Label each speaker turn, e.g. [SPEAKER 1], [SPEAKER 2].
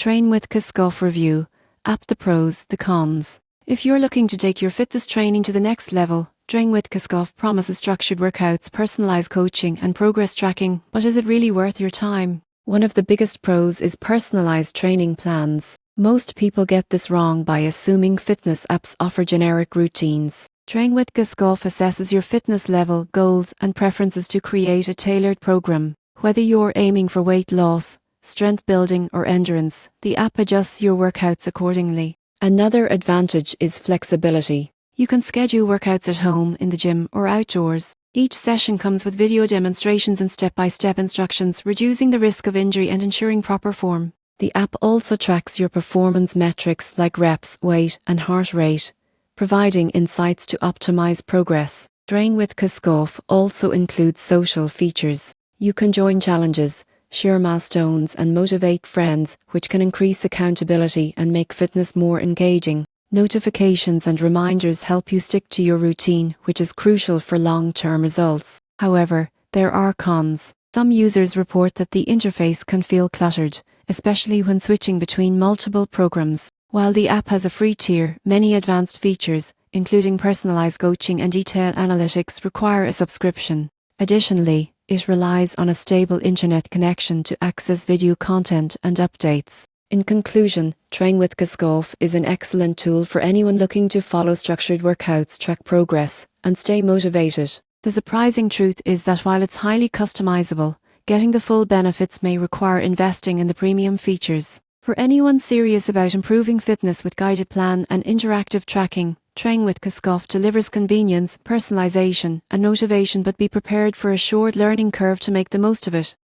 [SPEAKER 1] TrainWithKickoff review, app the pros, the cons. If you're looking to take your fitness training to the next level, TrainWithKickoff promises structured workouts, personalized coaching, and progress tracking, but is it really worth your time? One of the biggest pros is personalized training plans. Most people get this wrong by assuming fitness apps offer generic routines. TrainWithKickoff assesses your fitness level, goals, and preferences to create a tailored program. Whether you're aiming for weight loss, strength building, or endurance, the app adjusts your workouts accordingly. Another advantage is flexibility. You can schedule workouts at home, in the gym, or outdoors. Each session comes with video demonstrations and step-by-step instructions, reducing the risk of injury and ensuring proper form. The app also tracks your performance metrics like reps, weight, and heart rate, providing insights to optimize progress. TrainWithKickoff also includes social features. You can join challenges, share milestones, and motivate friends, which can increase accountability and make fitness more engaging. Notifications and reminders help you stick to your routine, which is crucial for long-term results. However, there are cons. Some users report that the interface can feel cluttered, especially when switching between multiple programs. While the app has a free tier, many advanced features, including personalized coaching and detailed analytics, require a subscription. Additionally, it relies on a stable internet connection to access video content and updates. In conclusion, TrainWithKickoff is an excellent tool for anyone looking to follow structured workouts, track progress, and stay motivated. The surprising truth is that while it's highly customizable, getting the full benefits may require investing in the premium features. For anyone serious about improving fitness with guided plan and interactive tracking, TrainWithKickoff delivers convenience, personalization, and motivation, but be prepared for a short learning curve to make the most of it.